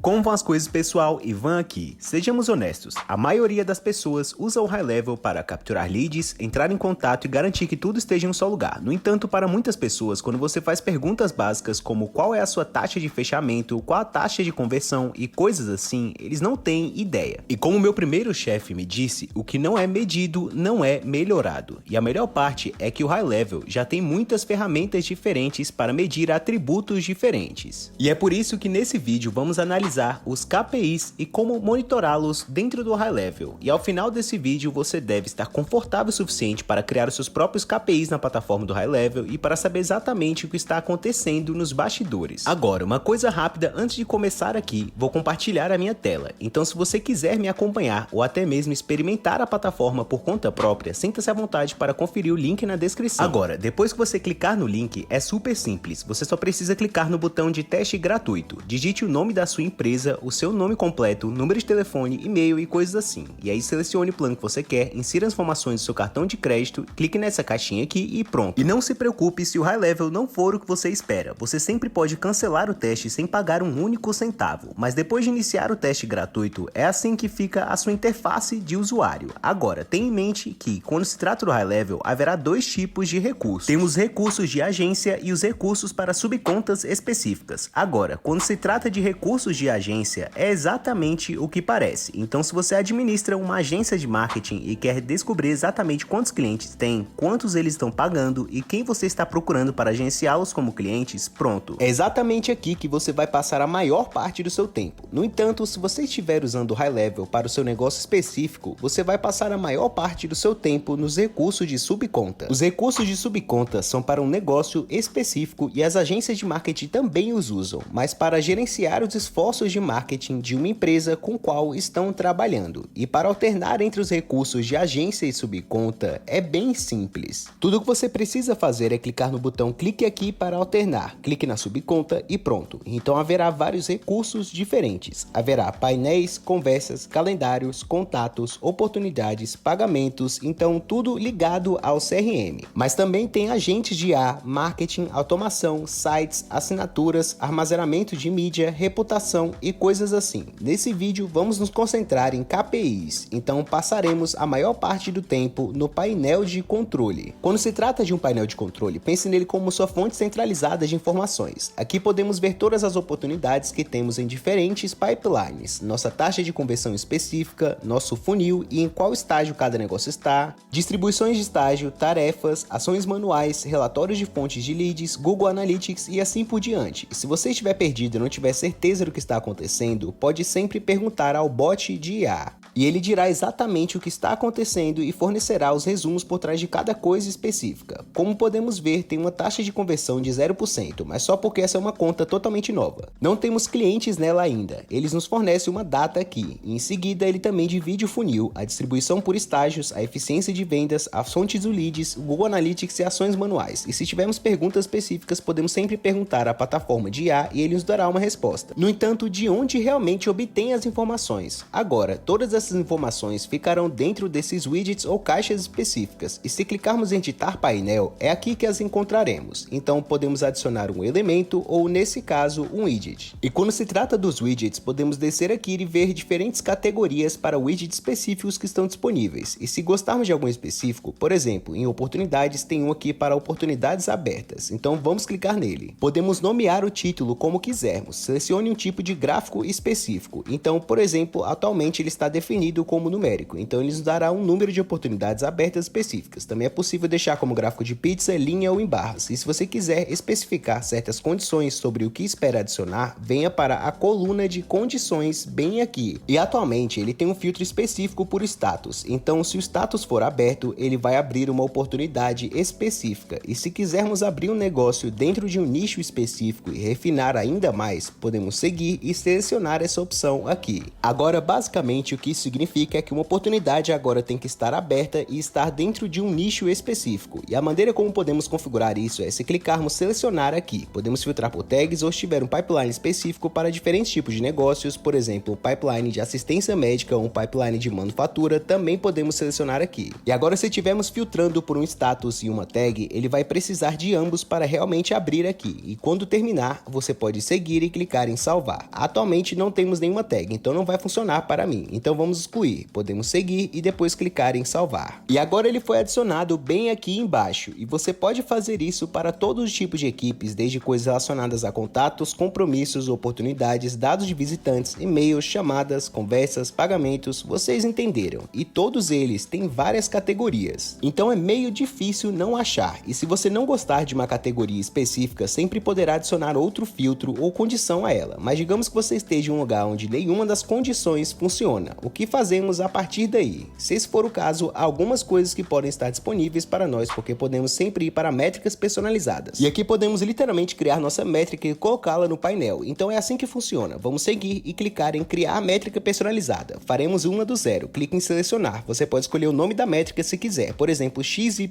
Como vão as coisas, pessoal? Ivan aqui. Sejamos honestos, a maioria das pessoas usa o High Level para capturar leads, entrar em contato e garantir que tudo esteja em um só lugar. No entanto, para muitas pessoas, quando você faz perguntas básicas como qual é a sua taxa de fechamento, qual a taxa de conversão e coisas assim, eles não têm ideia. E como meu primeiro chefe me disse, o que não é medido não é melhorado. E a melhor parte é que o High Level já tem muitas ferramentas diferentes para medir atributos diferentes. E é por isso que nesse vídeo vamos analisar os KPIs e como monitorá-los dentro do High Level. E ao final desse vídeo você deve estar confortável o suficiente para criar os seus próprios KPIs na plataforma do High Level e para saber exatamente o que está acontecendo nos bastidores. Agora, uma coisa rápida antes de começar aqui, vou compartilhar a minha tela. Então se você quiser me acompanhar ou até mesmo experimentar a plataforma por conta própria, sinta-se à vontade para conferir o link na descrição. Agora, depois que você clicar no link, é super simples. Você só precisa clicar no botão de teste gratuito. Digite o nome da sua empresa, o seu nome completo, número de telefone, e-mail e coisas assim. E aí selecione o plano que você quer, insira as informações do seu cartão de crédito, clique nessa caixinha aqui e pronto. E não se preocupe se o High Level não for o que você espera. Você sempre pode cancelar o teste sem pagar um único centavo. Mas depois de iniciar o teste gratuito, é assim que fica a sua interface de usuário. Agora, tenha em mente que, quando se trata do High Level, haverá dois tipos de recursos. Temos recursos de agência e os recursos para subcontas específicas. Agora, quando se trata de recursos de agência, é exatamente o que parece. Então, se você administra uma agência de marketing e quer descobrir exatamente quantos clientes tem, quantos eles estão pagando e quem você está procurando para agenciá-los como clientes, pronto. É exatamente aqui que você vai passar a maior parte do seu tempo. No entanto, se você estiver usando o High Level para o seu negócio específico, você vai passar a maior parte do seu tempo nos recursos de subconta. Os recursos de subconta são para um negócio específico e as agências de marketing também os usam, mas para gerenciar os esforços de marketing de uma empresa com qual estão trabalhando. E para alternar entre os recursos de agência e subconta é bem simples. Tudo o que você precisa fazer é clicar no botão clique aqui para alternar, clique na subconta e pronto. Então haverá vários recursos diferentes. Haverá painéis, conversas, calendários, contatos, oportunidades, pagamentos, então tudo ligado ao CRM. Mas também tem agentes de IA, marketing, automação, sites, assinaturas, armazenamento de mídia, reputação e coisas assim. Nesse vídeo vamos nos concentrar em KPIs, então passaremos a maior parte do tempo no painel de controle. Quando se trata de um painel de controle, pense nele como sua fonte centralizada de informações. Aqui podemos ver todas as oportunidades que temos em diferentes pipelines, nossa taxa de conversão específica, nosso funil e em qual estágio cada negócio está, distribuições de estágio, tarefas, ações manuais, relatórios de fontes de leads, Google Analytics e assim por diante. E se você estiver perdido e não tiver certeza do que está acontecendo, pode sempre perguntar ao bot de IA. E ele dirá exatamente o que está acontecendo e fornecerá os resumos por trás de cada coisa específica. Como podemos ver, tem uma taxa de conversão de 0%, mas só porque essa é uma conta totalmente nova. Não temos clientes nela ainda, eles nos fornecem uma data aqui, e em seguida ele também divide o funil, a distribuição por estágios, a eficiência de vendas, as fontes do leads, o Google Analytics e ações manuais. E se tivermos perguntas específicas, podemos sempre perguntar à plataforma de IA e ele nos dará uma resposta. No entanto, de onde realmente obtém as informações? Agora, todas essas informações ficarão dentro desses widgets ou caixas específicas, e se clicarmos em editar painel, é aqui que as encontraremos. Então podemos adicionar um elemento ou, nesse caso, um widget. E quando se trata dos widgets, podemos descer aqui e ver diferentes categorias para widgets específicos que estão disponíveis. E se gostarmos de algum específico, por exemplo, em oportunidades tem um aqui para oportunidades abertas, então vamos clicar nele. Podemos nomear o título como quisermos, selecione um tipo de gráfico específico. Então, por exemplo, atualmente ele está definido como numérico, então ele nos dará um número de oportunidades abertas específicas. Também é possível deixar como gráfico de pizza, linha ou em barras. E se você quiser especificar certas condições sobre o que espera adicionar, venha para a coluna de condições bem aqui. E atualmente ele tem um filtro específico por status, então se o status for aberto, ele vai abrir uma oportunidade específica. E se quisermos abrir um negócio dentro de um nicho específico e refinar ainda mais, podemos seguir e selecionar essa opção aqui. Agora, basicamente, o que isso significa é que uma oportunidade agora tem que estar aberta e estar dentro de um nicho específico. E a maneira como podemos configurar isso é se clicarmos selecionar aqui. Podemos filtrar por tags ou se tiver um pipeline específico para diferentes tipos de negócios, por exemplo, pipeline de assistência médica ou um pipeline de manufatura, também podemos selecionar aqui. E agora, se estivermos filtrando por um status e uma tag, ele vai precisar de ambos para realmente abrir aqui. E quando terminar, você pode seguir e clicar em salvar. Atualmente não temos nenhuma tag, então não vai funcionar para mim. Então vamos excluir. Podemos seguir e depois clicar em salvar. E agora ele foi adicionado bem aqui embaixo. E você pode fazer isso para todos os tipos de equipes, desde coisas relacionadas a contatos, compromissos, oportunidades, dados de visitantes, e-mails, chamadas, conversas, pagamentos, vocês entenderam. E todos eles têm várias categorias. Então é meio difícil não achar. E se você não gostar de uma categoria específica, sempre poderá adicionar outro filtro ou condição a ela. Mas digamos que você esteja em um lugar onde nenhuma das condições funciona. O que fazemos a partir daí? Se esse for o caso, há algumas coisas que podem estar disponíveis para nós, porque podemos sempre ir para métricas personalizadas. E aqui podemos literalmente criar nossa métrica e colocá-la no painel. Então é assim que funciona. Vamos seguir e clicar em criar a métrica personalizada. Faremos uma do zero. Clique em selecionar. Você pode escolher o nome da métrica se quiser. Por exemplo, XYZ.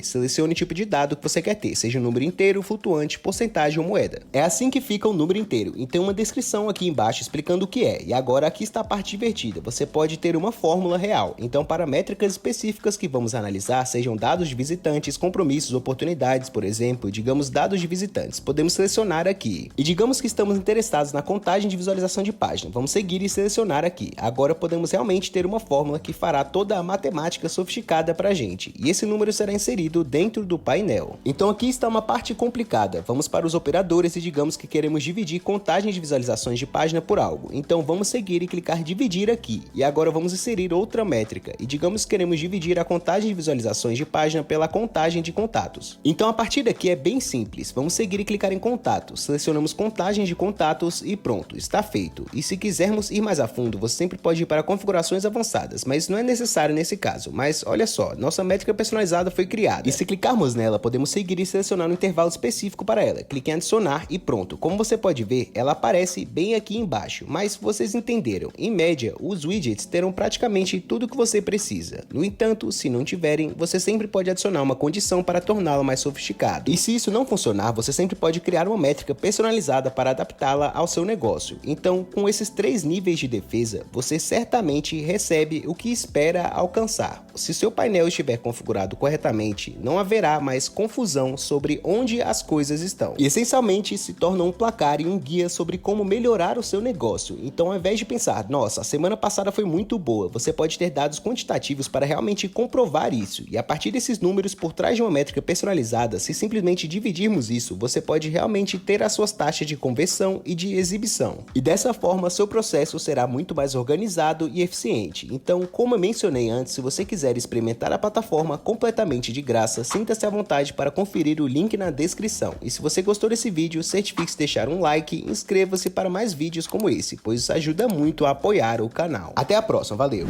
Selecione o tipo de dado que você quer ter, seja um número inteiro, flutuante, porcentagem ou moeda. É assim que fica o número inteiro. E tem uma descrição aqui embaixo explicando o que é. E agora aqui está a parte divertida. Você pode ter uma fórmula real. Então, para métricas específicas que vamos analisar, sejam dados de visitantes, compromissos, oportunidades, por exemplo, digamos dados de visitantes, podemos selecionar aqui. E digamos que estamos interessados na contagem de visualização de página. Vamos seguir e selecionar aqui. Agora podemos realmente ter uma fórmula que fará toda a matemática sofisticada para a gente. E esse número será inserido dentro do painel. Então aqui está uma parte complicada. Vamos para os operadores e digamos que queremos dividir contagem de visualizações de página por algo. Então vamos seguir e clicar dividir aqui. E agora vamos inserir outra métrica. E digamos que queremos dividir a contagem de visualizações de página pela contagem de contatos. Então a partir daqui é bem simples. Vamos seguir e clicar em contatos. Selecionamos contagem de contatos e pronto, está feito. E se quisermos ir mais a fundo, você sempre pode ir para configurações avançadas, mas não é necessário nesse caso. Mas olha só, nossa métrica personalizada foi criada. E se clicarmos nela, podemos seguir e selecionar um intervalo específico para ela. Clique em adicionar e pronto. Como você pode ver, ela aparece bem aqui embaixo. Mas vocês entenderam, em média, os widgets terão praticamente tudo o que você precisa. No entanto, se não tiverem, você sempre pode adicionar uma condição para torná-la mais sofisticada. E se isso não funcionar, você sempre pode criar uma métrica personalizada para adaptá-la ao seu negócio. Então, com esses 3 níveis de defesa, você certamente recebe o que espera alcançar. Se seu painel estiver configurado corretamente, não haverá mais confusão sobre onde as coisas estão. E essencialmente se torna um placar e um guia sobre como melhorar o seu negócio. Então, ao invés de pensar, nossa, a semana passada foi muito boa, você pode ter dados quantitativos para realmente comprovar isso. E a partir desses números por trás de uma métrica personalizada, se simplesmente dividirmos isso, você pode realmente ter as suas taxas de conversão e de exibição. E dessa forma, seu processo será muito mais organizado e eficiente. Então, como eu mencionei antes, se você quiser experimentar a plataforma completamente de graça, sinta-se à vontade para conferir o link na descrição. E se você gostou desse vídeo, certifique-se de deixar um like e inscreva-se para mais vídeos como esse, pois isso ajuda muito a apoiar o canal. Até a próxima, valeu!